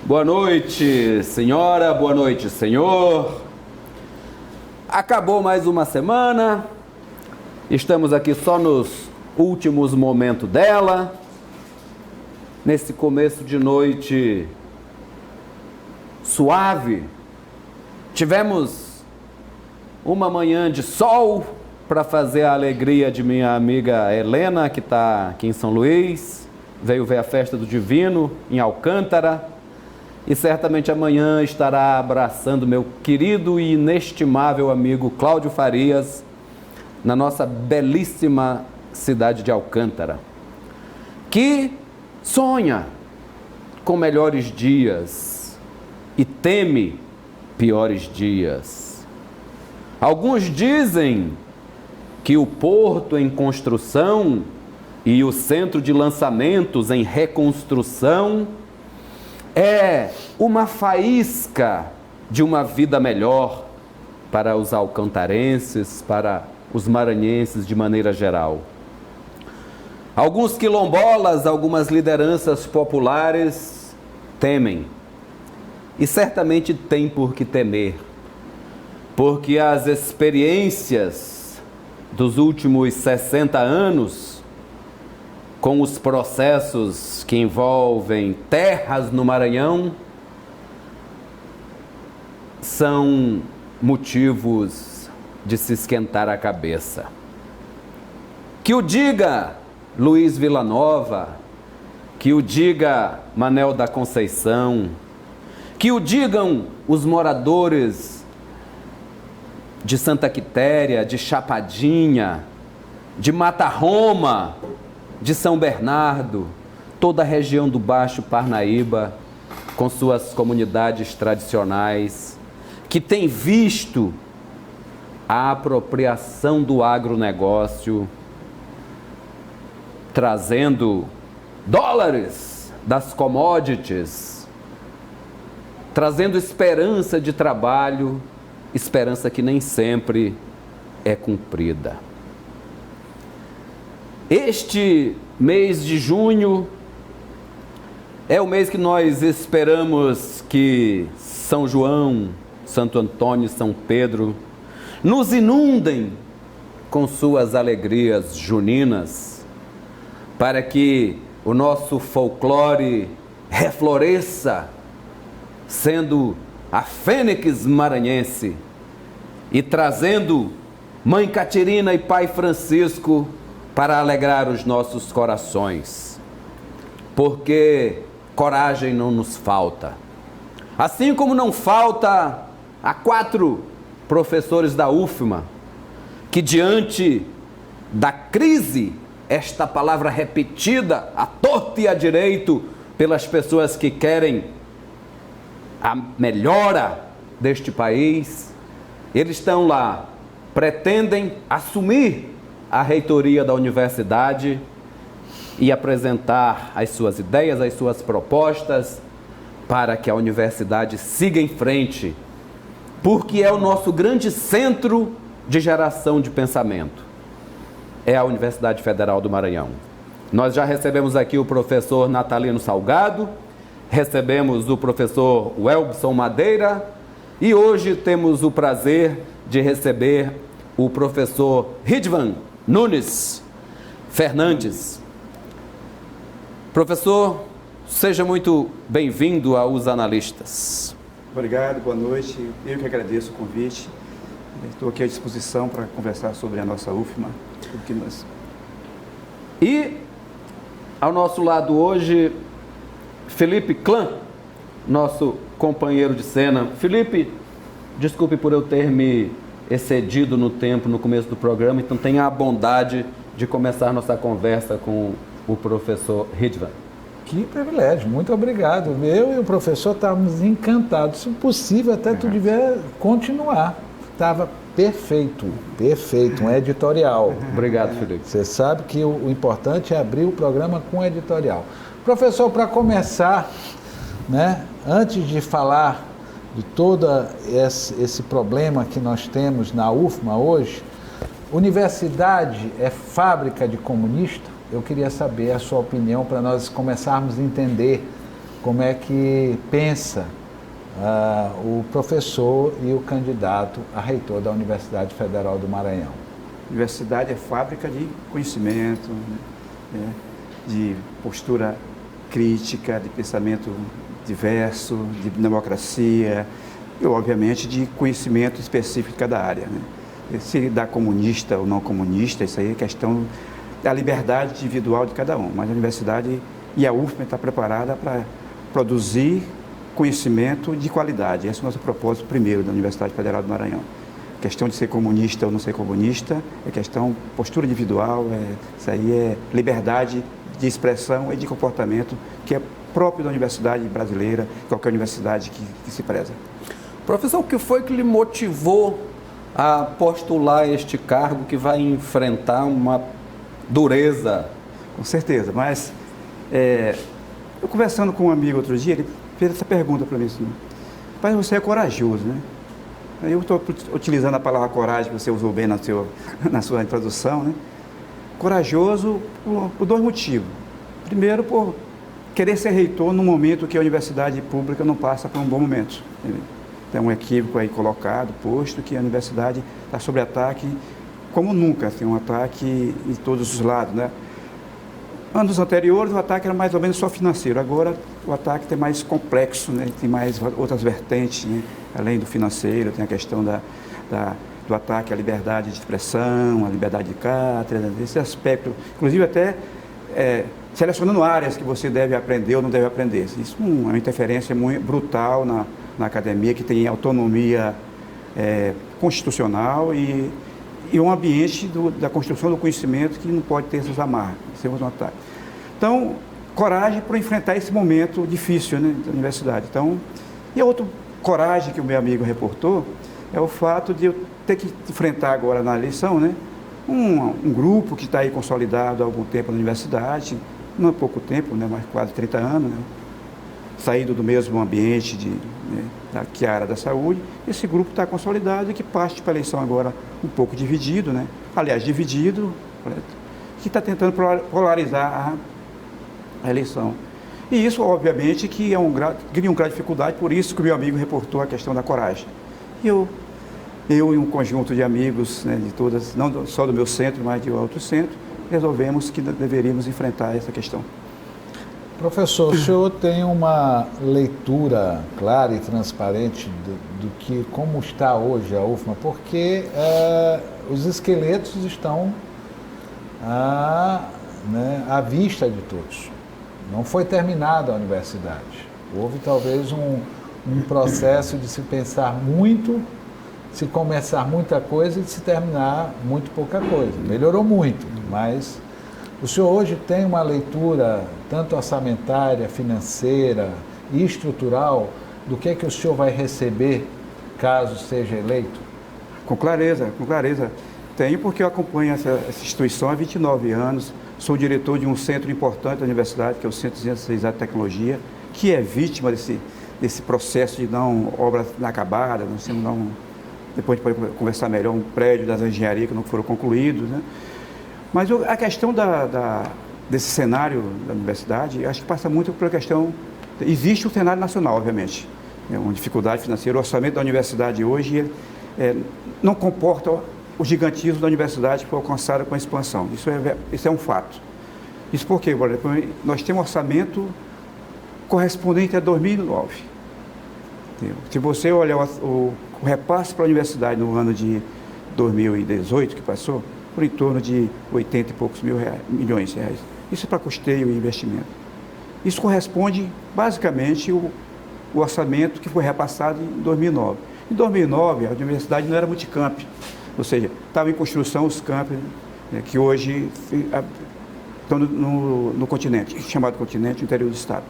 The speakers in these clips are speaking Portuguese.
Boa noite, senhora, boa noite, senhor. Acabou mais uma semana, estamos aqui só nos últimos momentos dela, nesse começo de noite suave. Tivemos uma manhã de sol para fazer a alegria de minha amiga Helena, que está aqui em São Luís, veio ver a festa do Divino em Alcântara. E certamente amanhã estará abraçando meu querido e inestimável amigo Cláudio Farias, na nossa belíssima cidade de Alcântara, que sonha com melhores dias e teme piores dias. Alguns dizem que o porto em construção e o centro de lançamentos em reconstrução é uma faísca de uma vida melhor para os alcantarenses, para os maranhenses de maneira geral. Alguns quilombolas, algumas lideranças populares temem, e certamente tem por que temer, porque as experiências dos últimos 60 anos com os processos que envolvem terras no Maranhão, são motivos de se esquentar a cabeça. Que o diga Luiz Villanova, que o diga Manel da Conceição, que o digam os moradores de Santa Quitéria, de Chapadinha, de Mata Roma, de São Bernardo, toda a região do Baixo Parnaíba, com suas comunidades tradicionais, que tem visto a apropriação do agronegócio, trazendo dólares das commodities, trazendo esperança de trabalho, esperança que nem sempre é cumprida. Este mês de junho é o mês que nós esperamos que São João, Santo Antônio e São Pedro nos inundem com suas alegrias juninas, para que o nosso folclore refloresça, sendo a fênix maranhense e trazendo Mãe Catirina e Pai Francisco para alegrar os nossos corações, porque coragem não nos falta. Assim como não falta a 4 professores da UFMA, que diante da crise, esta palavra repetida à torto e à direito pelas pessoas que querem a melhora deste país, eles estão lá, pretendem assumir a reitoria da universidade e apresentar as suas ideias, as suas propostas para que a universidade siga em frente, porque é o nosso grande centro de geração de pensamento, é a Universidade Federal do Maranhão. Nós já recebemos aqui o professor Natalino Salgado, recebemos o professor Welbson Madeira e hoje temos o prazer de receber o professor Ridvan Nunes Fernandes. Professor, seja muito bem-vindo aos analistas. Obrigado, boa noite. Eu que agradeço o convite. Estou aqui à disposição para conversar sobre a nossa UFMA. E ao nosso lado hoje, Felipe Clã, nosso companheiro de cena. Felipe, desculpe por eu ter me excedido no tempo no começo do programa, então tenha a bondade de começar nossa conversa com o professor Ridvan. Que privilégio, muito obrigado. Eu e o professor estávamos encantados. Se possível, até tu devia continuar. Estava perfeito, um editorial. Obrigado, Felipe. Você sabe que o importante é abrir o programa com editorial. Professor, para começar, né, antes de falar de todo esse problema que nós temos na UFMA hoje, universidade é fábrica de comunista? Eu queria saber a sua opinião para nós começarmos a entender como é que pensa o professor e o candidato a reitor da Universidade Federal do Maranhão. Universidade é fábrica de conhecimento, né? De postura crítica, de pensamento diverso, de democracia e, obviamente, de conhecimento específico de cada área, né? Se dá comunista ou não comunista, isso aí é questão da liberdade individual de cada um, mas a universidade e a UFMA está preparada para produzir conhecimento de qualidade. Esse é o nosso propósito primeiro da Universidade Federal do Maranhão. A questão de ser comunista ou não ser comunista é questão postura individual, isso aí é liberdade de expressão e de comportamento que é próprio da universidade brasileira, qualquer universidade que se preza. Professor, o que foi que lhe motivou a postular este cargo que vai enfrentar uma dureza? Com certeza, mas eu conversando com um amigo outro dia, ele fez essa pergunta para mim assim: pai, você é corajoso, né? Eu estou utilizando a palavra coragem que você usou bem na sua introdução, né? Corajoso por dois motivos. Primeiro, por querer ser reitor no momento que a universidade pública não passa por um bom momento. Tem um equívoco aí colocado, posto, que a universidade está sob ataque como nunca, tem um ataque em todos os lados, né? Anos anteriores o ataque era mais ou menos só financeiro, agora o ataque é mais complexo, né? Tem mais outras vertentes, né? Além do financeiro, tem a questão do ataque à liberdade de expressão, à liberdade de cátedra, esse aspecto, inclusive até selecionando áreas que você deve aprender ou não deve aprender. Isso é uma interferência muito brutal na academia, que tem autonomia constitucional e um ambiente da construção do conhecimento que não pode ter essas amarras. Então, coragem para enfrentar esse momento difícil, né, da universidade. Então, e a outra coragem que o meu amigo reportou é o fato de eu ter que enfrentar agora na eleição, né, um grupo que está aí consolidado há algum tempo na universidade, não há pouco tempo, né, mas quase 30 anos, né, saído do mesmo ambiente que é a área da saúde. Esse grupo está consolidado e que parte para a eleição agora um pouco dividido, né? Aliás, dividido, que está tentando polarizar a eleição. E isso, obviamente, que cria uma grande dificuldade, por isso que o meu amigo reportou a questão da coragem. E eu e um conjunto de amigos, né, de todas, não só do meu centro, mas de outro centro, resolvemos que deveríamos enfrentar essa questão. Professor, o senhor tem uma leitura clara e transparente do que, como está hoje a UFMA, porque os esqueletos estão à vista de todos. Não foi terminada a universidade. Houve talvez um processo de se pensar muito, se começar muita coisa e de se terminar muito pouca coisa. Melhorou muito, mas o senhor hoje tem uma leitura tanto orçamentária, financeira e estrutural do que o senhor vai receber caso seja eleito? Com clareza. Tenho, porque eu acompanho essa instituição há 29 anos, sou diretor de um centro importante da universidade, que é o Centro de Ciências Exatas e Tecnologia, que é vítima desse processo de não obras inacabadas, depois a gente pode conversar melhor, um prédio das engenharias que não foram concluídos, né? Mas a questão desse cenário da universidade, acho que passa muito pela questão. Existe um cenário nacional, obviamente, uma dificuldade financeira. O orçamento da universidade hoje não comporta o gigantismo da universidade que foi alcançado com a expansão. Isso é um fato. Isso porque, por exemplo, nós temos um orçamento correspondente a 2009. Se você olhar o repasse para a universidade no ano de 2018, que passou, por em torno de 80 e poucos milhões de reais. Isso é para custeio e investimento. Isso corresponde, basicamente, o orçamento que foi repassado em 2009. Em 2009, a universidade não era multicamp, ou seja, estavam em construção os campos, né, que hoje estão no continente, chamado continente, no interior do estado.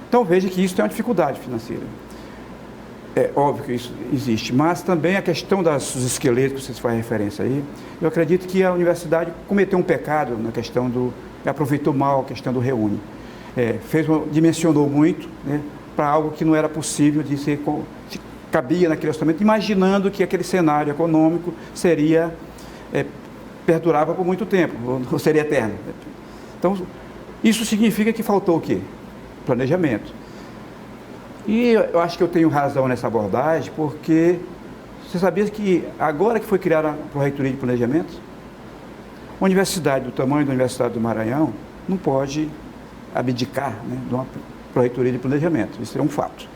Então, veja que isso tem uma dificuldade financeira. É óbvio que isso existe, mas também a questão dos esqueletos que vocês fazem referência aí, eu acredito que a universidade cometeu um pecado na questão aproveitou mal a questão do reúne. Dimensionou muito, né, para algo que não era possível de ser, cabia naquele orçamento, imaginando que aquele cenário econômico perdurava por muito tempo, ou seria eterno. Então, isso significa que faltou o quê? planejamento. E eu acho que eu tenho razão nessa abordagem, porque você sabia que agora que foi criada a Pró-Reitoria de Planejamento, uma universidade do tamanho da Universidade do Maranhão não pode abdicar, né, de uma Pró-Reitoria de Planejamento. Isso é um fato.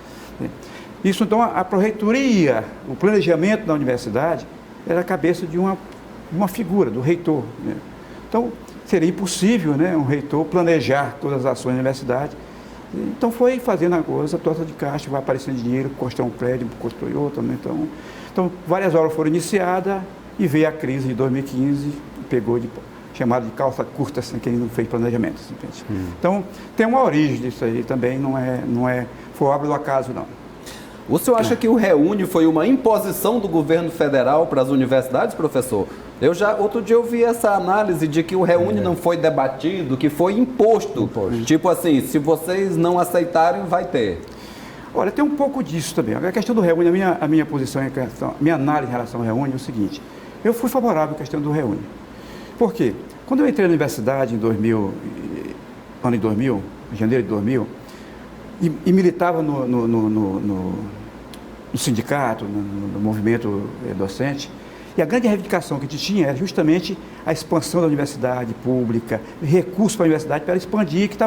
Isso, então, a Pró-Reitoria, o planejamento da universidade, era a cabeça de uma figura, do reitor, né? Então, seria impossível, né, um reitor planejar todas as ações da universidade. Então, foi fazendo a coisa, torta de caixa, vai aparecendo dinheiro, construir um prédio, construir outro. Né? Então, várias obras foram iniciadas e veio a crise de 2015, pegou chamado de calça curta, assim, quem não fez planejamento. Assim, então, tem uma origem disso aí também, não foi obra do acaso, não. O senhor acha que o REUNE foi uma imposição do governo federal para as universidades, professor? Outro dia eu vi essa análise de que o REUNE não foi debatido, que foi imposto. Tipo assim, se vocês não aceitarem, vai ter. Olha, tem um pouco disso também. A questão do REUNE, a minha posição, a minha análise em relação ao REUNE é o seguinte: eu fui favorável à questão do REUNE. Por quê? Quando eu entrei na universidade em 2000, em janeiro de 2000, e militava no sindicato, no movimento docente, e a grande reivindicação que a gente tinha era justamente a expansão da universidade pública, recursos para a universidade para expandir, que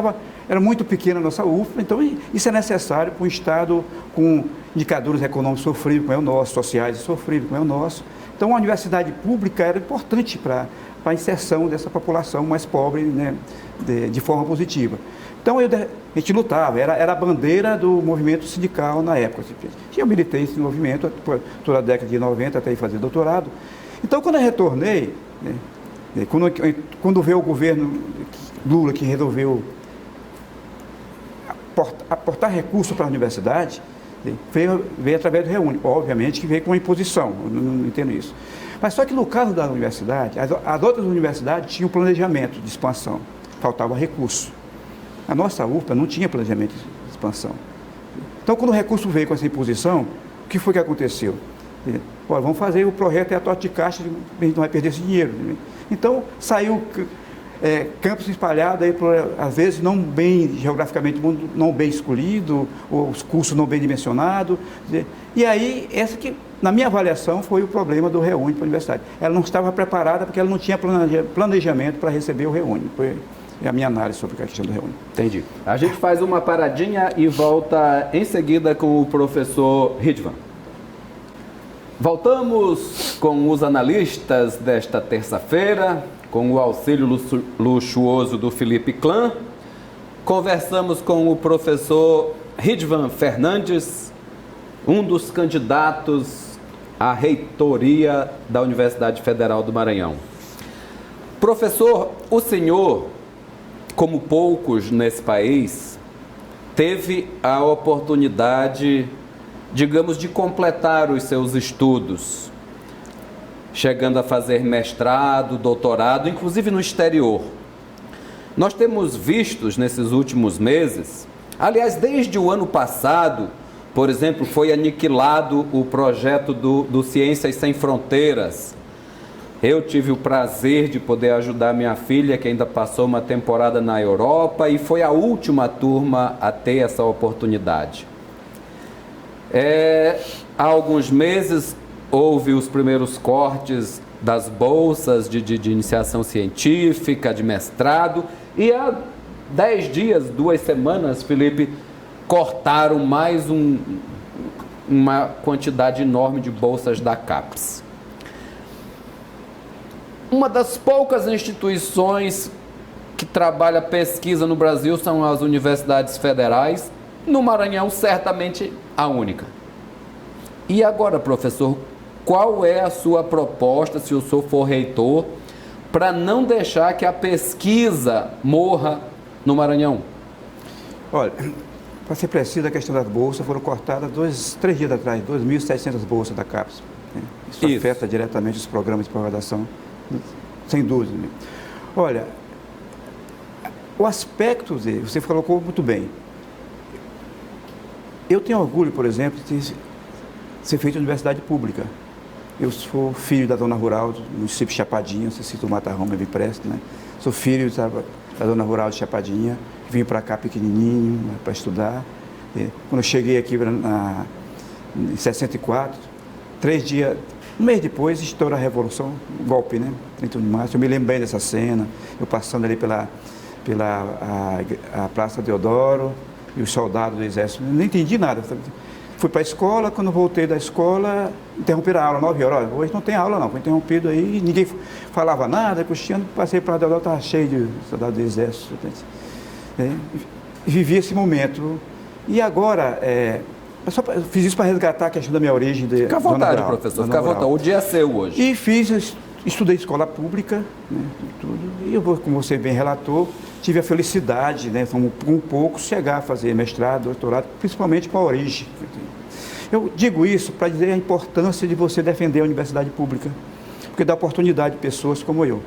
era muito pequena a nossa UFPA, então isso é necessário para um Estado com indicadores econômicos sofríveis, como é o nosso, sociais sofríveis, como é o nosso. Então, a universidade pública era importante para a inserção dessa população mais pobre, né, de forma positiva. Então, a gente lutava, era a bandeira do movimento sindical na época. Eu militei esse movimento toda a década de 90 até ir fazer doutorado. Então, quando eu retornei, né, quando veio o governo Lula, que resolveu aportar recursos para a universidade, veio através do REUNE. Obviamente que veio com uma imposição, eu não entendo isso. Mas só que no caso da universidade, as outras universidades tinham planejamento de expansão, faltava recurso. A nossa UFPA não tinha planejamento de expansão. Então, quando o recurso veio com essa imposição, o que foi que aconteceu? Olha, vamos fazer o projeto e a torta de caixa, a gente não vai perder esse dinheiro. Então, saiu campos espalhados, aí, às vezes não bem geograficamente, não bem escolhido, os cursos não bem dimensionados. E aí, essa que, na minha avaliação, foi o problema do REUNE para a universidade. Ela não estava preparada porque ela não tinha planejamento para receber o REUNE. Foi a minha análise sobre a questão do REUNE. Entendi. A gente faz uma paradinha e volta em seguida com o professor Ridvan. Voltamos com os analistas desta terça-feira, com o auxílio luxuoso do Felipe Clã. Conversamos com o professor Ridvan Fernandes, um dos candidatos à reitoria da Universidade Federal do Maranhão. Professor, o senhor, como poucos nesse país, teve a oportunidade, digamos, de completar os seus estudos, chegando a fazer mestrado, doutorado, inclusive no exterior. Nós temos visto nesses últimos meses, aliás, desde o ano passado, por exemplo, foi aniquilado o projeto do Ciências Sem Fronteiras. Eu tive o prazer de poder ajudar minha filha, que ainda passou uma temporada na Europa, e foi a última turma a ter essa oportunidade. Há alguns meses houve os primeiros cortes das bolsas de iniciação científica, de mestrado, e há 10 dias, 2 semanas, Felipe, cortaram mais uma quantidade enorme de bolsas da CAPES. Uma das poucas instituições que trabalha pesquisa no Brasil são as universidades federais, no Maranhão certamente a única. E agora, professor, qual é a sua proposta, se o senhor for reitor, para não deixar que a pesquisa morra no Maranhão? Olha, para ser preciso, a questão das bolsas foram cortadas 3 dias atrás, 2.700 bolsas da CAPES. Isso afeta diretamente os programas de pós-graduação, sem dúvida. Olha, o aspecto, você colocou muito bem. Eu tenho orgulho, por exemplo, de ser feito em universidade pública. Eu sou filho da dona rural do município de Chapadinha, você cita o Matarrão, me empresta, né? Sou filho da dona rural de Chapadinha, vim para cá pequenininho, para estudar. Quando eu cheguei aqui em 64, 3 dias, um mês depois, estoura a Revolução, golpe, né? 31 de março. Eu me lembro bem dessa cena, eu passando ali pela a Praça Deodoro e os soldados do Exército. Eu não entendi nada. Fui para a escola, quando voltei da escola, interromperam a aula, 9 horas. Hoje não tem aula não, foi interrompido aí, ninguém falava nada, cochichando, passei para a Deodoro, estava cheio de soldados do Exército. Vivi esse momento. E agora, eu fiz isso para resgatar a questão da minha origem. Fica à vontade, professor, fica à vontade. O dia é seu hoje. E estudei escola pública, né, tudo. E eu, como você bem relatou, tive a felicidade, né, um pouco, chegar a fazer mestrado, doutorado, principalmente com a origem. Eu digo isso para dizer a importância de você defender a universidade pública, porque dá oportunidade a pessoas como eu,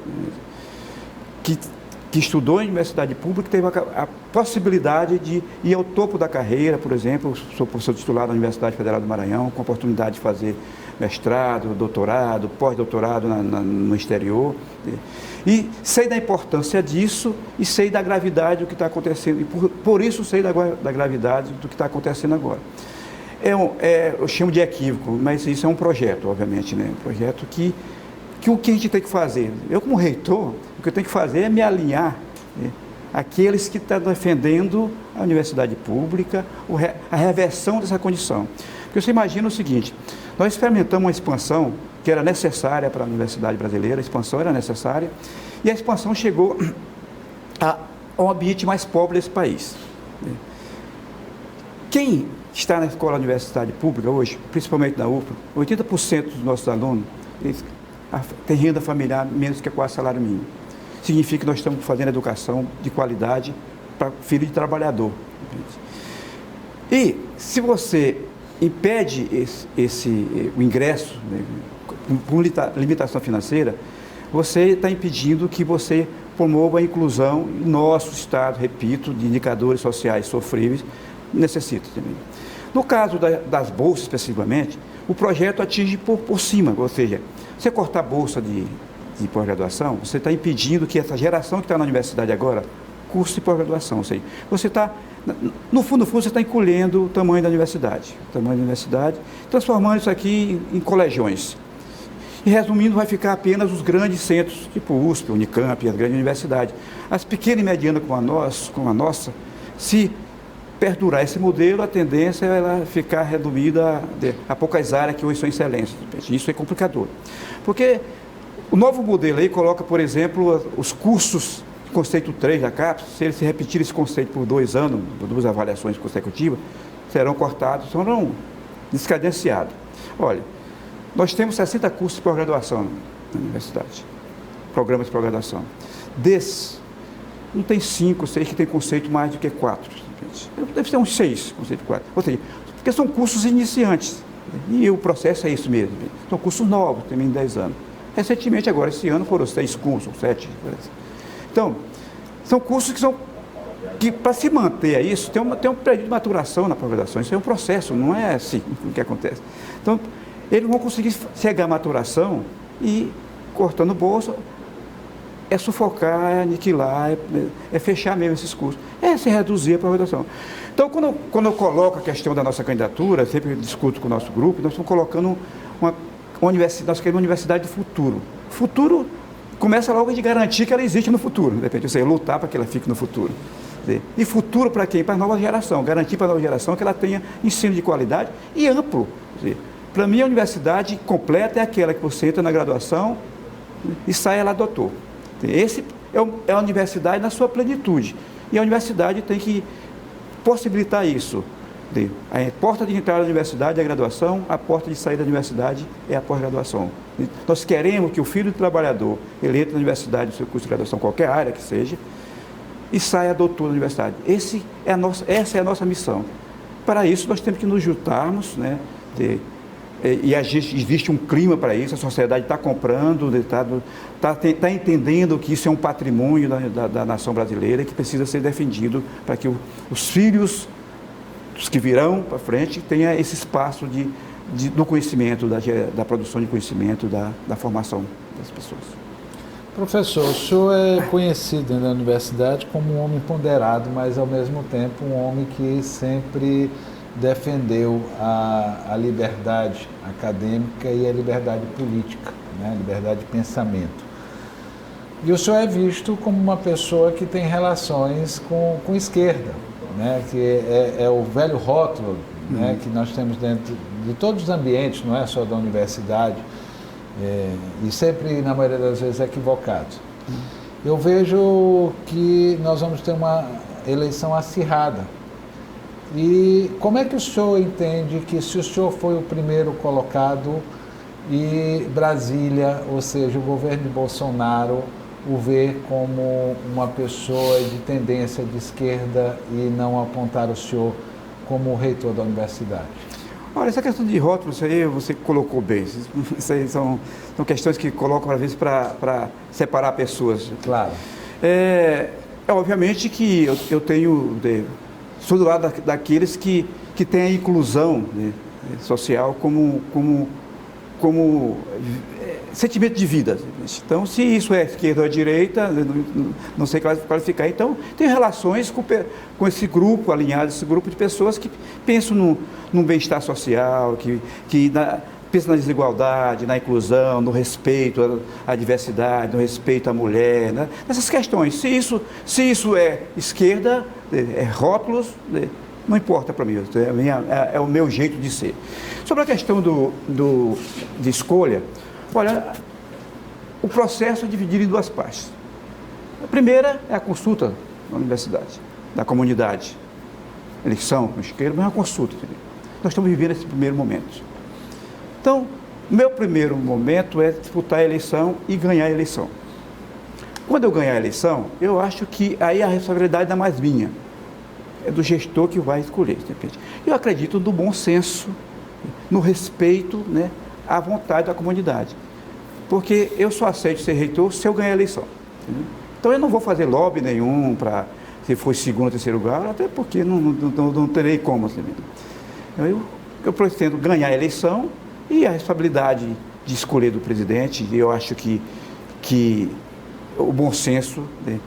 que estudou em universidade pública, teve a possibilidade de ir ao topo da carreira, por exemplo, sou professor titular da Universidade Federal do Maranhão, com a oportunidade de fazer mestrado, doutorado, pós-doutorado no exterior. E sei da importância disso e sei da gravidade do que está acontecendo. E por isso sei da gravidade do que está acontecendo agora. Eu chamo de equívoco, mas isso é um projeto, obviamente, né? Um projeto que o que a gente tem que fazer? Eu, como reitor, o que eu tenho que fazer é me alinhar, né, àqueles que estão defendendo a universidade pública, a reversão dessa condição. Porque você imagina o seguinte, nós experimentamos uma expansão que era necessária para a universidade brasileira, a expansão era necessária, e a expansão chegou ao ambiente mais pobre desse país. Quem está na escola universidade pública hoje, principalmente na UFRA, 80% dos nossos alunos têm renda familiar menos que quase salário mínimo. Significa que nós estamos fazendo educação de qualidade para filho de trabalhador. E se você impede o ingresso, né, por limitação financeira, você está impedindo que você promova a inclusão em nosso Estado, repito, de indicadores sociais sofríveis, necessita também. No caso das bolsas, especificamente, o projeto atinge por cima, ou seja, você cortar a bolsa de pós-graduação, você está impedindo que essa geração que está na universidade agora curse pós-graduação. Ou seja, você está, no fundo, você está encolhendo o tamanho da universidade, transformando isso aqui em colegiões. E resumindo, vai ficar apenas os grandes centros, tipo USP, Unicamp, as grandes universidades. As pequenas e medianas como a nossa, se perdurar esse modelo, a tendência é ela ficar reduzida a poucas áreas que hoje são excelentes. Isso é complicador. Porque o novo modelo aí coloca, por exemplo, os cursos de conceito 3 da CAPES, se eles se repetirem esse conceito por 2 anos, por 2 avaliações consecutivas, serão cortados, serão descadenciados. Olha, nós temos 60 cursos de pós-graduação na universidade, programas de pós-graduação. Desses, não tem 5, 6 que tem conceito mais do que 4. Deve ser uns 6, conceito 4. Ou seja, porque são cursos iniciantes. E o processo é isso mesmo. São cursos novos, tem menos de 10 anos. Recentemente, agora, esse ano, foram 6 cursos, 7. Então, são cursos que para se manter a isso, tem um período de maturação na pós-graduação. Isso é um processo, não é assim o que acontece. Então, eles não vão conseguir chegar à maturação e, cortando bolsa, é sufocar, é aniquilar, é fechar mesmo esses cursos, é se reduzir a pós-graduação. Então, quando eu coloco a questão da nossa candidatura, sempre discuto com o nosso grupo, nós estamos colocando uma universidade, nós queremos uma universidade do futuro. O futuro começa logo de garantir que ela existe no futuro, de repente, ou seja, lutar para que ela fique no futuro. E futuro para quem? Para a nova geração, garantir para a nova geração que ela tenha ensino de qualidade e amplo. Para mim, a universidade completa é aquela que você entra na graduação e sai lá doutor. Esse é a universidade na sua plenitude. E a universidade tem que possibilitar isso. A porta de entrada da universidade é a graduação, a porta de saída da universidade é a pós-graduação. Nós queremos que o filho do trabalhador, ele entre na universidade, no seu curso de graduação, qualquer área que seja, e saia doutor da universidade. Essa é a nossa missão. Para isso, nós temos que nos juntarmos, né, e existe um clima para isso, a sociedade está comprando, está entendendo que isso é um patrimônio da nação brasileira e que precisa ser defendido para que os filhos, os que virão para frente, tenham esse espaço do conhecimento, da produção de conhecimento, da formação das pessoas. Professor, o senhor é conhecido na universidade como um homem ponderado, mas ao mesmo tempo um homem que sempre defendeu a liberdade acadêmica e a liberdade política, né? A liberdade de pensamento. E o senhor é visto como uma pessoa que tem relações com esquerda, né? Que é o velho rótulo, né? Que nós temos dentro de todos os ambientes, não é só da universidade, e sempre, na maioria das vezes, equivocado. Eu vejo que nós vamos ter uma eleição acirrada. E como é que o senhor entende que, se o senhor foi o primeiro colocado e Brasília, ou seja, o governo de Bolsonaro, o vê como uma pessoa de tendência de esquerda e não apontar o senhor como o reitor da universidade? Olha, essa questão de rótulos, isso aí você colocou bem. Isso aí são questões que colocam, às vezes, para separar pessoas. Claro. Obviamente que eu tenho... Sou do lado daqueles que têm a inclusão, né, social como sentimento de vida. Então, se isso é esquerda ou direita, não sei qualificar. Então, tem relações com esse grupo alinhado, esse grupo de pessoas que pensam no bem-estar social, que pensam na desigualdade, na inclusão, no respeito à diversidade, no respeito à mulher, né? Essas questões. Se isso é esquerda, é rótulos, não importa para mim, é o meu jeito de ser. Sobre a questão de escolha, olha, o processo é dividido em duas partes. A primeira é a consulta na universidade, da comunidade. Eleição com esquerda, mas é uma consulta. Nós estamos vivendo esse primeiro momento. Então, meu primeiro momento é disputar a eleição e ganhar a eleição. Quando eu ganhar a eleição, eu acho que aí a responsabilidade não é mais minha. É do gestor que vai escolher, de repente. Eu acredito no bom senso, no respeito, né, à vontade da comunidade. Porque eu só aceito ser reitor se eu ganhar a eleição. Entendeu? Então eu não vou fazer lobby nenhum para se for segundo ou terceiro lugar, até porque não terei como. Assim. Eu pretendo ganhar a eleição e a responsabilidade de escolher do presidente, eu acho que o bom senso, né,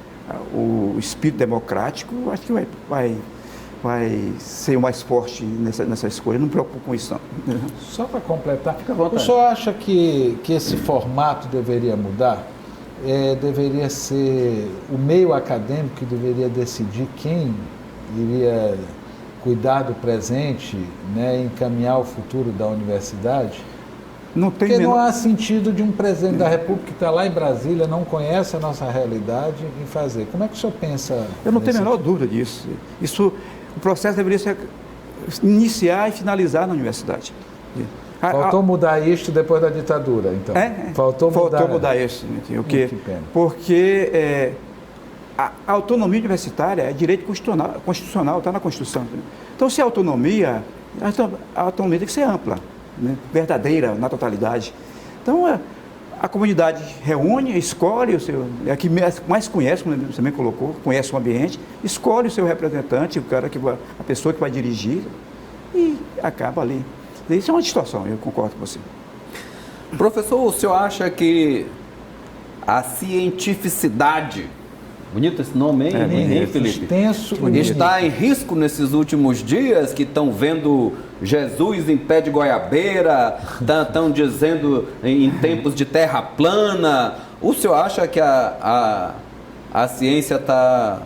o espírito democrático, acho que vai ser o mais forte nessa escolha. Não me preocupo com isso, não. Só para completar, o senhor acha que esse formato deveria mudar? Deveria ser o meio acadêmico que deveria decidir quem iria cuidar do presente, né, encaminhar o futuro da universidade? Porque não há sentido de um presidente da República que está lá em Brasília, não conhece a nossa realidade, em fazer. Como é que o senhor pensa? Eu não tenho a menor dúvida disso. O processo deveria ser iniciar e finalizar na universidade. Faltou mudar isto depois da ditadura, então? Faltou mudar isso. Porque a autonomia universitária é direito constitucional, está na Constituição. Então, se a autonomia tem que ser ampla, né, verdadeira, na totalidade. Então, a comunidade reúne, escolhe a que mais conhece, como você também colocou, conhece o ambiente, escolhe o seu representante, a pessoa que vai dirigir, e acaba ali. Isso é uma distorção, eu concordo com você. Professor, o senhor acha que a cientificidade, bonito esse nome, hein, Felipe? Extenso, está em risco nesses últimos dias, que estão vendo Jesus em pé de goiabeira, estão dizendo em tempos de terra plana. O senhor acha que a ciência está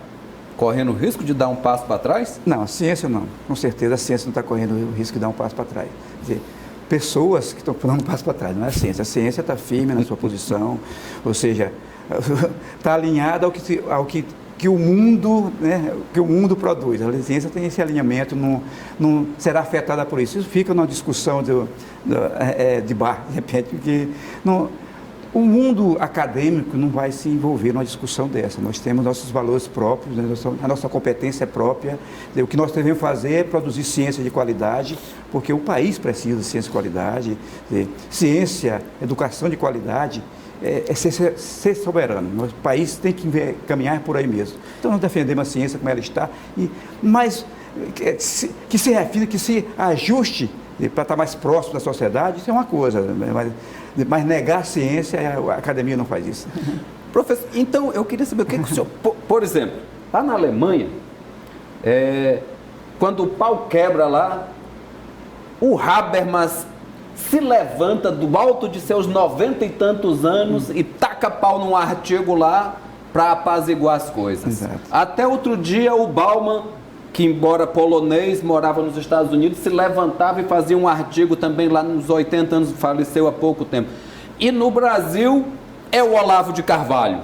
correndo o risco de dar um passo para trás? Não, a ciência não. Com certeza a ciência não está correndo o risco de dar um passo para trás. Quer dizer, pessoas que estão dando um passo para trás, não é a ciência. A ciência está firme na sua posição, ou seja, está alinhada ao que o mundo, né, que o mundo produz. A ciência tem esse alinhamento, não será afetada por isso. Isso fica numa discussão de bar, de repente, porque o mundo acadêmico não vai se envolver numa discussão dessa. Nós temos nossos valores próprios, né, a nossa competência é própria. O que nós devemos fazer é produzir ciência de qualidade, porque o país precisa de ciência de qualidade. Ciência, educação de qualidade, é ser soberano. O país tem que caminhar por aí mesmo. Então, nós defendemos a ciência como ela está, mas que se refina, que se ajuste para estar mais próximo da sociedade, isso é uma coisa, mas negar a ciência, a academia não faz isso. Professor, então eu queria saber o que o senhor... Por exemplo, lá na Alemanha, quando o pau quebra lá, o Habermas se levanta do alto de seus 90 e tantos anos e taca pau num artigo lá para apaziguar as coisas. Exato. Até outro dia o Bauman, que embora polonês, morava nos Estados Unidos, se levantava e fazia um artigo também lá nos 80 anos, faleceu há pouco tempo. E no Brasil é o Olavo de Carvalho.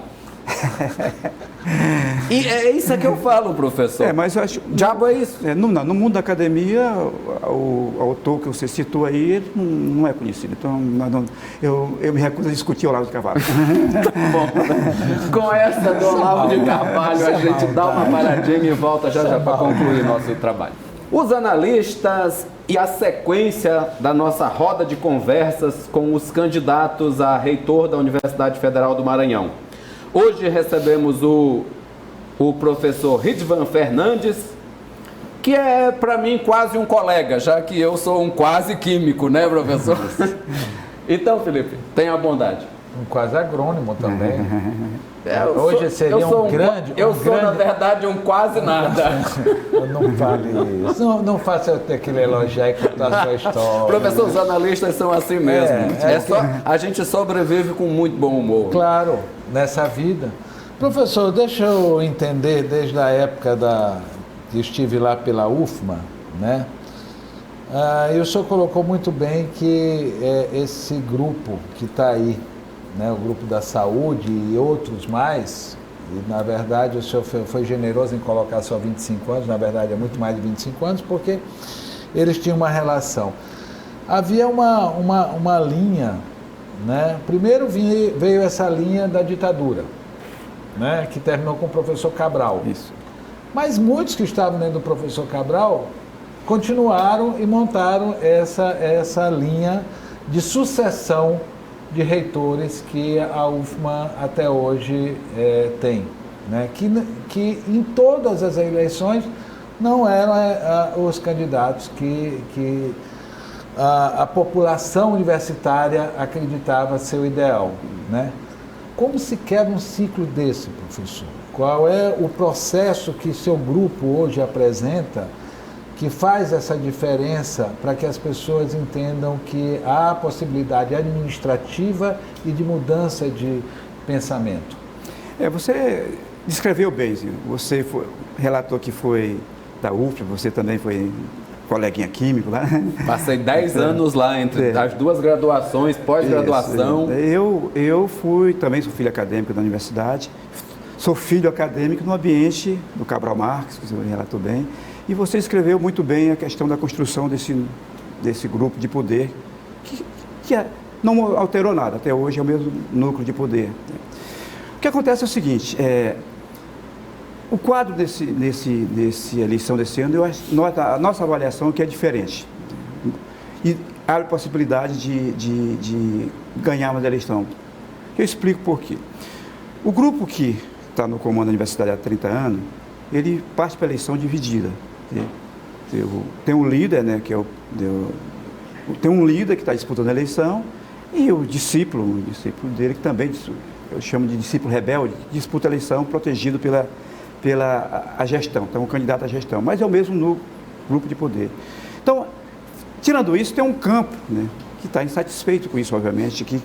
E é isso que eu falo, professor. Mas eu acho... Diabo é isso. No mundo da academia, o autor que você citou aí, ele não é conhecido. Então, eu me recuso a discutir o Olavo de Carvalho. Bom, com essa do Olavo de Carvalho, a gente dá uma paradinha e volta já para concluir nosso trabalho. Os analistas e a sequência da nossa roda de conversas com os candidatos a reitor da Universidade Federal do Maranhão. Hoje recebemos o professor Ridvan Fernandes, que é, para mim, quase um colega, já que eu sou um quase químico, né, professor? Então, Felipe, tenha a bondade. Um quase agrônomo também. Hoje seria um grande... Eu sou, na verdade, um quase nada. Não fale isso. Não faça eu ter que lhe elogiar e contar a sua história. Professor, os analistas são assim mesmo. A gente sobrevive com muito bom humor. Claro, nessa vida. Professor, deixa eu entender, desde a época que estive lá pela UFMA, né? E o senhor colocou muito bem que esse grupo que está aí, né, o grupo da saúde e outros mais, e na verdade o senhor foi generoso em colocar só 25 anos, na verdade é muito mais de 25 anos, porque eles tinham uma relação. Havia uma linha, né? Primeiro veio essa linha da ditadura, né, que terminou com o professor Cabral. Isso. Mas muitos que estavam dentro do professor Cabral continuaram e montaram essa linha de sucessão de reitores que a UFMA até hoje tem, né? Que em todas as eleições não eram os candidatos que a população universitária acreditava ser o ideal, né? Como se quebra um ciclo desse, professor? Qual é o processo que seu grupo hoje apresenta que faz essa diferença para que as pessoas entendam que há possibilidade administrativa e de mudança de pensamento? Você descreveu bem, você relatou que foi da UFMA, você também foi coleguinha químico lá. Passei 10 anos lá, entre as duas graduações, pós-graduação. Eu também sou filho acadêmico da universidade, sou filho acadêmico no ambiente do Cabral Marx, que você relatou bem, e você escreveu muito bem a questão da construção desse grupo de poder, que não alterou nada, até hoje é o mesmo núcleo de poder. O que acontece é o seguinte, o quadro dessa eleição desse ano, a nossa avaliação é que é diferente. E há a possibilidade de ganharmos a eleição. Eu explico por quê. O grupo que está no comando da universidade há 30 anos, ele parte para a eleição dividida. Tem um líder, né, tem um líder que está disputando a eleição, e o discípulo dele, que também eu chamo de discípulo rebelde, que disputa a eleição protegido pela gestão, então um candidato à gestão, mas é o mesmo no grupo de poder. Então, tirando isso, tem um campo, né, que está insatisfeito com isso, obviamente, que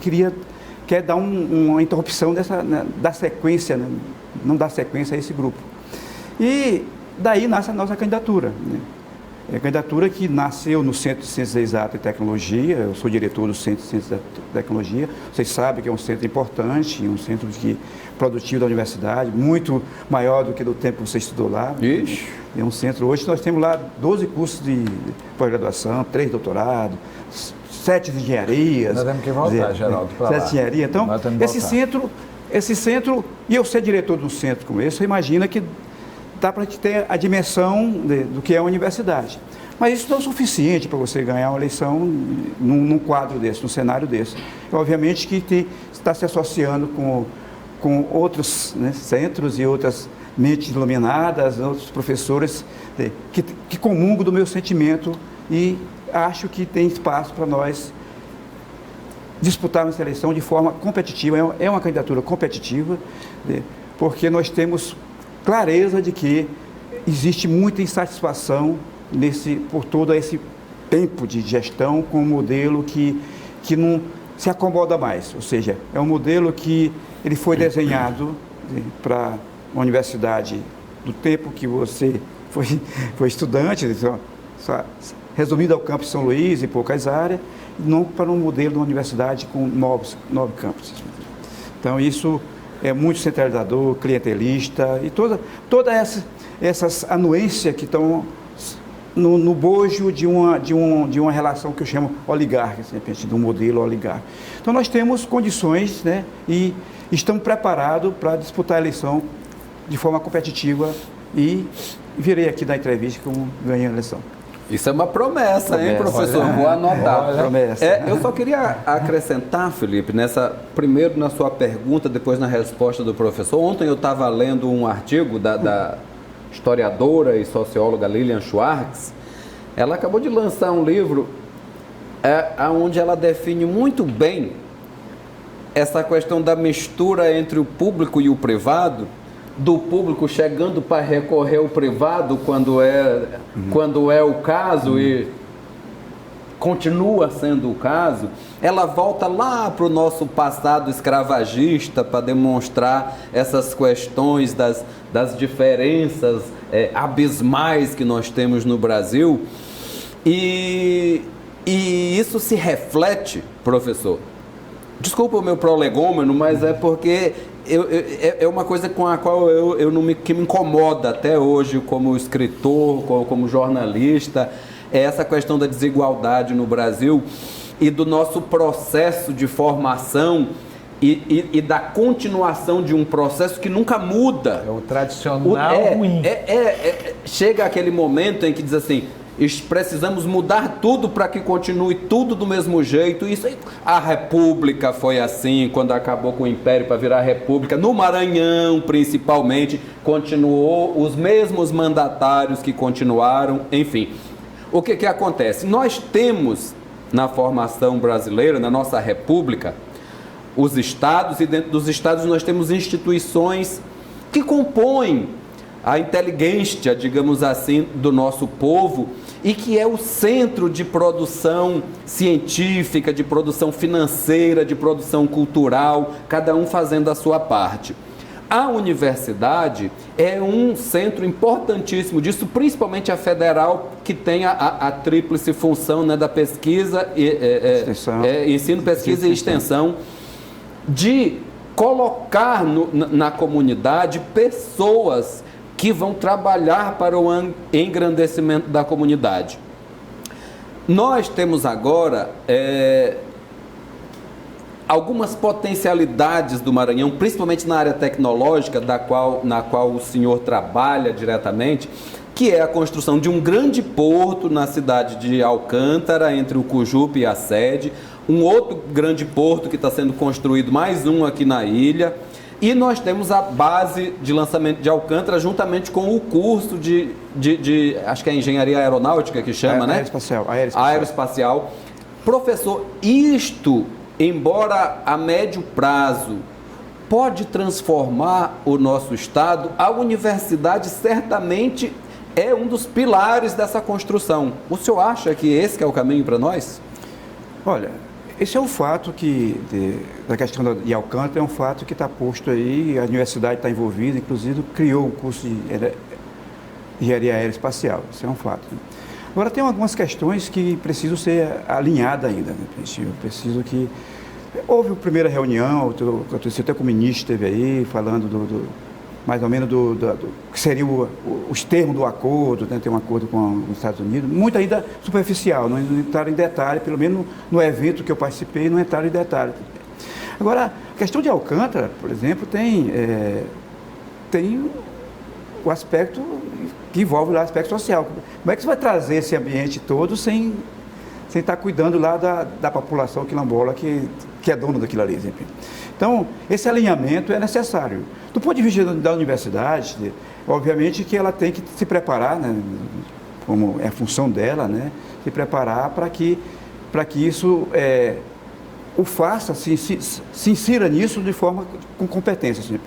quer dar uma interrupção da sequência, né, não dar sequência a esse grupo. E daí nasce a nossa candidatura, né? É a candidatura que nasceu no Centro de Ciências Exatas e Tecnologia. Eu sou diretor do Centro de Ciências e Tecnologia. Vocês sabem que é um centro importante, um centro produtivo da universidade, muito maior do que do tempo que você estudou lá. Ixi. É um centro, hoje nós temos lá 12 cursos de pós-graduação, 3 doutorados, 7 engenharias. Nós temos que voltar, Geraldo, para lá. 7 engenharias. Então, esse centro, e eu ser diretor de um centro como esse, você imagina que dá para ter a dimensão do que é a universidade. Mas isso não é o suficiente para você ganhar uma eleição num quadro desse, num cenário desse. Obviamente que está se associando com outros, né, centros e outras mentes iluminadas, outros professores que comungam do meu sentimento, e acho que tem espaço para nós disputar uma seleção de forma competitiva, é uma candidatura competitiva, né, porque nós temos clareza de que existe muita insatisfação por todo esse tempo de gestão com um modelo que não se acomoda mais, ou seja, é um modelo que ele foi desenhado, né, para uma universidade do tempo que você foi estudante, só resumido ao campus São Luís e poucas áreas, não para um modelo de uma universidade com nove campos. Então, isso é muito centralizador, clientelista e toda essas anuências que estão no bojo de uma relação que eu chamo oligárquica, de um modelo oligárquico. Então, nós temos condições, né, e estamos preparados para disputar a eleição de forma competitiva e virei aqui da entrevista como ganhei a eleição. Isso é uma promessa, hein, professor? Vou anotar. Promessa. Eu só queria acrescentar, Felipe, primeiro na sua pergunta, depois na resposta do professor. Ontem eu estava lendo um artigo da historiadora e socióloga Lilian Schwartz. Ela acabou de lançar um livro onde ela define muito bem essa questão da mistura entre o público e o privado, do público chegando para recorrer ao privado quando é o caso e continua sendo o caso. Ela volta lá para o nosso passado escravagista para demonstrar essas questões das diferenças abismais que nós temos no Brasil, e isso se reflete, professor, desculpa o meu prolegômeno, mas é porque é uma coisa com a qual que me incomoda até hoje como escritor, como jornalista, é essa questão da desigualdade no Brasil e do nosso processo de formação e da continuação de um processo que nunca muda. É o tradicional ruim. Chega aquele momento em que diz assim, precisamos mudar tudo para que continue tudo do mesmo jeito. A República foi assim, quando acabou com o Império para virar República, no Maranhão principalmente, continuou os mesmos mandatários que continuaram, enfim. O que acontece? Nós temos na formação brasileira, na nossa República, os estados, e dentro dos estados nós temos instituições que compõem a inteligência, digamos assim, do nosso povo, e que é o centro de produção científica, de produção financeira, de produção cultural, cada um fazendo a sua parte. A universidade é um centro importantíssimo disso, principalmente a federal, que tem a tríplice função, né, da pesquisa, ensino, pesquisa e extensão, de colocar na comunidade pessoas que vão trabalhar para o engrandecimento da comunidade. Nós temos agora algumas potencialidades do Maranhão, principalmente na área tecnológica, na qual o senhor trabalha diretamente, que é a construção de um grande porto na cidade de Alcântara, entre o Cujupe e a sede, um outro grande porto que está sendo construído, mais um aqui na ilha, e nós temos a base de lançamento de Alcântara, juntamente com o curso de acho que é engenharia aeronáutica que chama, né? Aeroespacial. Professor, isto, embora a médio prazo pode transformar o nosso estado, a universidade certamente é um dos pilares dessa construção. O senhor acha que esse que é o caminho para nós? Olha, esse é um fato da questão de Alcântara, é um fato que está posto aí, a universidade está envolvida, inclusive criou um curso de engenharia aeroespacial, isso é um fato. Agora, tem algumas questões que precisam ser alinhadas ainda, né? Preciso que... Houve a primeira reunião, até com o ministro esteve aí, falando mais ou menos do que seria os termos do acordo, né? Tem um acordo com os Estados Unidos, muito ainda superficial, não entraram em detalhe, pelo menos no evento que eu participei, não entraram em detalhe. Agora, a questão de Alcântara, por exemplo, tem o aspecto que envolve lá o aspecto social. Como é que você vai trazer esse ambiente todo sem estar cuidando lá da população quilombola que é dono daquilo ali, exemplo. Então, esse alinhamento é necessário. Do ponto de vista da universidade, obviamente que ela tem que se preparar, né, como é a função dela, né, se preparar para que isso o faça, se insira nisso de forma com competência.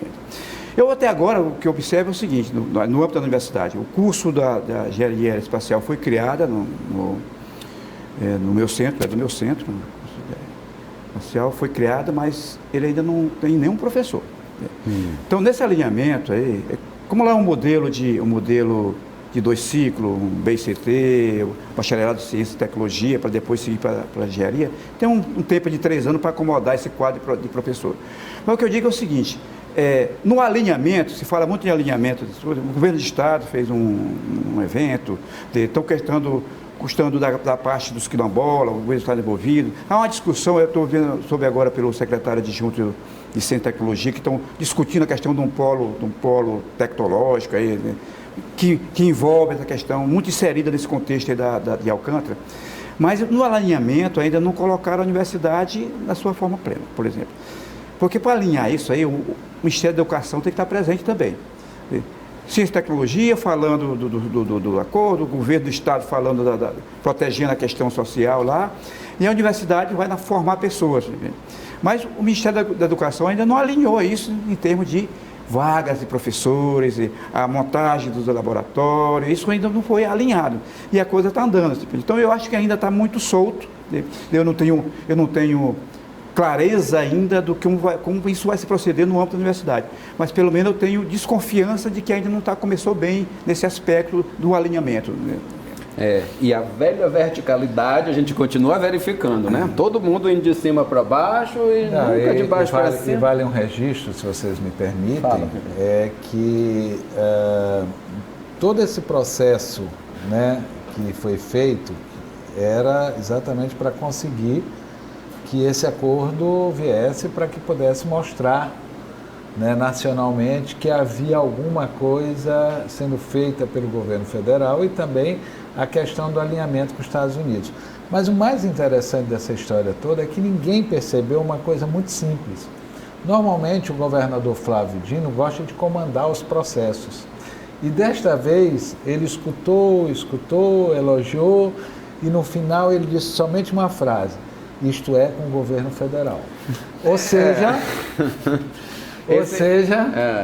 Eu até agora, o que observo é o seguinte, no âmbito da universidade, o curso da engenharia aeroespacial foi criada no meu centro, do meu centro, o curso de aeroespacial foi criado, mas ele ainda não tem nenhum professor. Então, nesse alinhamento aí, como lá um modelo de 2 ciclos, um BCT, bacharelado de Ciência e Tecnologia, para depois seguir para a engenharia, tem um tempo de 3 anos para acomodar esse quadro de professor. Mas o que eu digo é o seguinte, no alinhamento, se fala muito em alinhamento, o governo do Estado fez um evento, estão custando da parte dos quilombolas, o governo do Estado envolvido. Há uma discussão, eu estou vendo sobre agora pelo secretário adjunto de Ciência e Tecnologia, que estão discutindo a questão de um polo tecnológico aí, né, que envolve essa questão, muito inserida nesse contexto aí de Alcântara. Mas no alinhamento ainda não colocaram a universidade na sua forma plena, por exemplo. Porque para alinhar isso aí, o Ministério da Educação tem que estar presente também. Ciência e Tecnologia falando do acordo, o governo do Estado falando protegendo a questão social lá, e a universidade vai formar pessoas. Mas o Ministério da Educação ainda não alinhou isso em termos de vagas de professores, a montagem dos laboratórios, isso ainda não foi alinhado. E a coisa está andando. Então eu acho que ainda está muito solto. Eu não tenho clareza ainda do como isso vai se proceder no âmbito da universidade. Mas pelo menos eu tenho desconfiança de que ainda não começou bem nesse aspecto do alinhamento. E a velha verticalidade a gente continua verificando, né? Todo mundo indo de cima para baixo e nunca de baixo para cima. E vale um registro, se vocês me permitem, que todo esse processo, né, que foi feito era exatamente para conseguir que esse acordo viesse para que pudesse mostrar, né, nacionalmente que havia alguma coisa sendo feita pelo governo federal e também a questão do alinhamento com os Estados Unidos. Mas o mais interessante dessa história toda é que ninguém percebeu uma coisa muito simples. Normalmente o governador Flávio Dino gosta de comandar os processos. E desta vez ele escutou, elogiou e no final ele disse somente uma frase: isto é com o governo federal. Ou seja...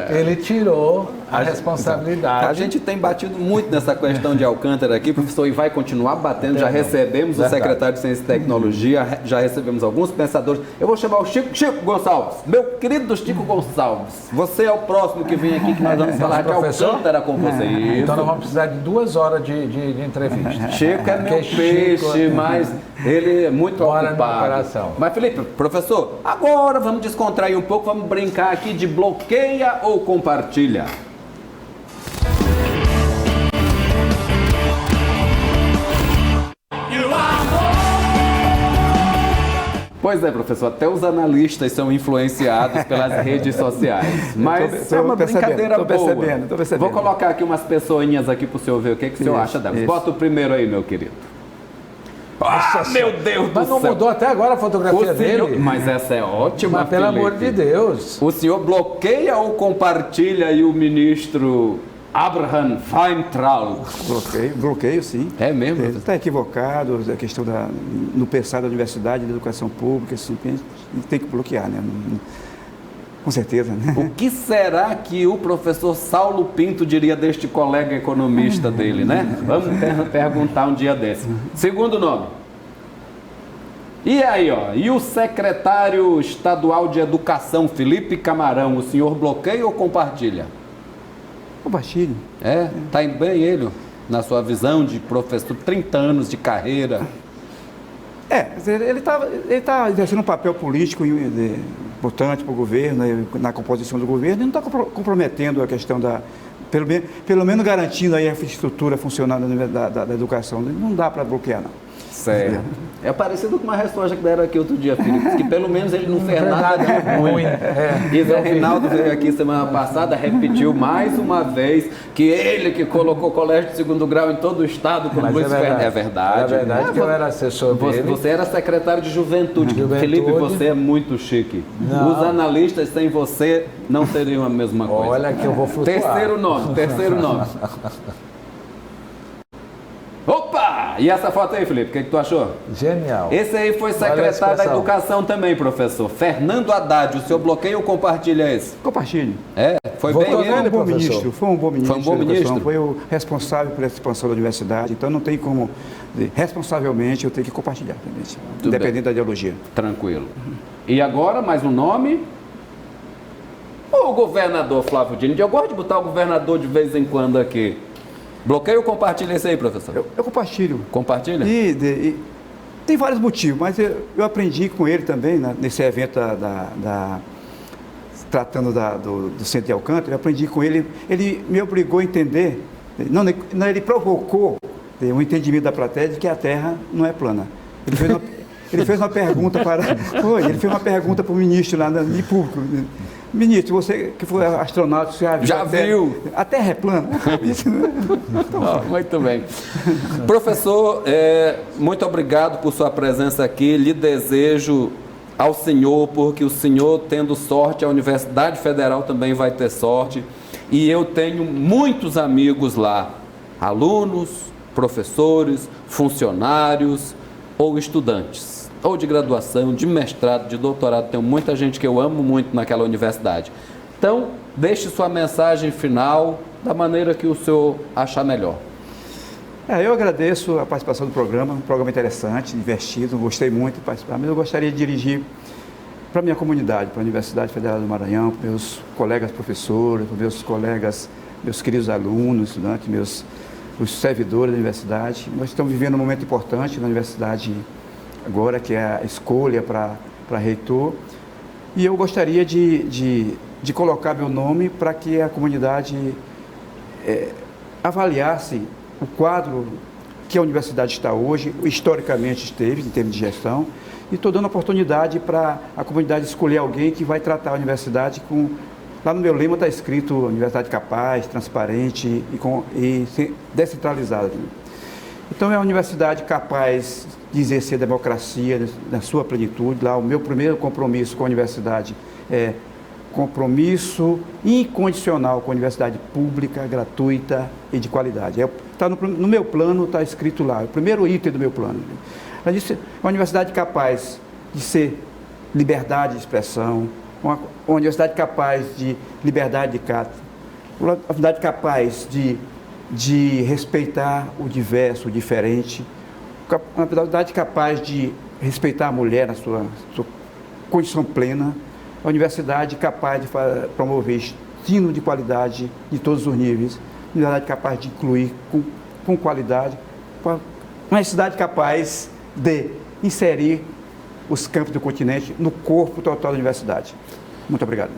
ele tirou a responsabilidade. A gente tem batido muito nessa questão de Alcântara aqui, professor, e vai continuar batendo. Já recebemos o secretário de Ciência e Tecnologia, já recebemos alguns pensadores. Eu vou chamar o Chico Gonçalves, meu querido Chico Gonçalves. Você é o próximo que vem aqui, que nós vamos falar de Alcântara com você. Então nós vamos precisar de 2 horas de entrevista. Chico é meu peixe, mas ele é muito ocupado. Mas Felipe, professor, agora vamos descontrair um pouco, vamos brincar aqui de bloqueia ou compartilha. Pois é, professor, até os analistas são influenciados pelas redes sociais. Mas é uma brincadeira boa. Tô percebendo. Vou colocar aqui umas pessoinhas aqui para o senhor ver o que o senhor acha delas. Bota o primeiro aí, meu querido. Meu Deus do céu! Mas não mudou até agora a fotografia dele? Mas essa é ótima, mas, pelo amor de Deus! O senhor bloqueia ou compartilha aí o ministro Abraham Feintraub? Bloqueio, sim. É mesmo? Ele está equivocado, a questão no pensar da universidade, da educação pública, assim, tem que bloquear, né? Com certeza, né? O que será que o professor Saulo Pinto diria deste colega economista dele, né? Vamos perguntar um dia desse. Segundo nome. E aí, ó, e o secretário estadual de Educação, Felipe Camarão, o senhor bloqueia ou compartilha? Compartilho. Tá indo bem ele, na sua visão de professor, 30 anos de carreira? Ele está exercendo um papel político importante para o governo, na composição do governo, e não está comprometendo a questão pelo menos garantindo aí a infraestrutura funcionando da educação. Não dá para bloquear, não. Certo. É parecido com uma resposta que deram aqui outro dia, Felipe, que pelo menos ele não fez nada ruim. E Zé Reinaldo veio aqui semana passada, repetiu mais uma vez que ele que colocou o colégio de segundo grau em todo o estado com Luiz Fernando. É verdade. É verdade que eu era assessor dele. Você era secretário de juventude. Felipe, você é muito chique. Não. Os analistas sem você não seriam a mesma coisa. Olha que eu vou flutuar. Terceiro nome. Opa! E essa foto aí, Felipe, o que tu achou? Genial. Esse aí foi secretário da Educação também, professor. Fernando Haddad, o seu bloqueio ou compartilha esse? Compartilhe. Foi Votou bem nele, ele? professor? Foi um bom ministro. Foi um bom ministro? Foi o responsável pela expansão da universidade, então não tem como, responsavelmente, eu tenho que compartilhar, independente da ideologia. Tranquilo. E agora, mais um nome? O governador Flávio Dino. Eu gosto de botar o governador de vez em quando aqui. Bloqueio ou compartilha esse aí, professor? Eu compartilho. Compartilha? E tem vários motivos, mas eu aprendi com ele também, nesse evento tratando do Centro de Alcântara, eu aprendi com ele, ele me obrigou a entender, ele provocou um entendimento da plateia de que a Terra não é plana. Ele fez uma pergunta ele fez uma pergunta para o ministro lá em público. Ministro, você que foi astronauta, você já viu? A Terra é plana? Muito bem. Professor, muito obrigado por sua presença aqui. Lhe desejo ao senhor, porque o senhor tendo sorte, a Universidade Federal também vai ter sorte. E eu tenho muitos amigos lá, alunos, professores, funcionários ou estudantes, ou de graduação, de mestrado, de doutorado. Tenho muita gente que eu amo muito naquela universidade. Então, deixe sua mensagem final da maneira que o senhor achar melhor. Eu agradeço a participação do programa, um programa interessante, divertido, gostei muito de participar, mas eu gostaria de dirigir para a minha comunidade, para a Universidade Federal do Maranhão, para meus colegas professores, para meus colegas, meus queridos alunos, estudantes, os servidores da universidade. Nós estamos vivendo um momento importante na universidade agora, que é a escolha para reitor, e eu gostaria de colocar meu nome para que a comunidade avaliasse o quadro que a universidade está hoje, historicamente esteve, em termos de gestão, e estou dando oportunidade para a comunidade escolher alguém que vai tratar a universidade com... Lá no meu lema está escrito universidade capaz, transparente e descentralizada. Então, é uma universidade capaz de exercer a democracia na sua plenitude. Lá, o meu primeiro compromisso com a universidade é compromisso incondicional com a universidade pública, gratuita e de qualidade. No meu plano está escrito lá, o primeiro item do meu plano. Ela disse, uma universidade capaz de ser liberdade de expressão, uma universidade capaz de liberdade de cátedra, uma universidade capaz de respeitar o diverso, o diferente, uma universidade capaz de respeitar a mulher na sua condição plena, a universidade capaz de promover ensino de qualidade de todos os níveis, uma universidade capaz de incluir com qualidade, uma universidade capaz de inserir os campos do continente no corpo total da universidade. Muito obrigado.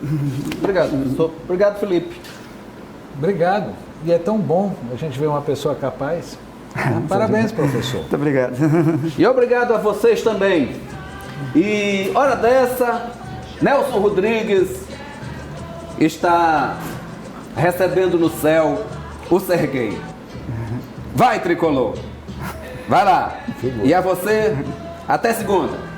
Obrigado, professor. Obrigado, Felipe. Obrigado. E é tão bom a gente ver uma pessoa capaz. Parabéns, professor. Muito obrigado. E obrigado a vocês também. E hora dessa, Nelson Rodrigues está recebendo no céu o Serguei. Vai, Tricolor. Vai lá. E a você, até segunda.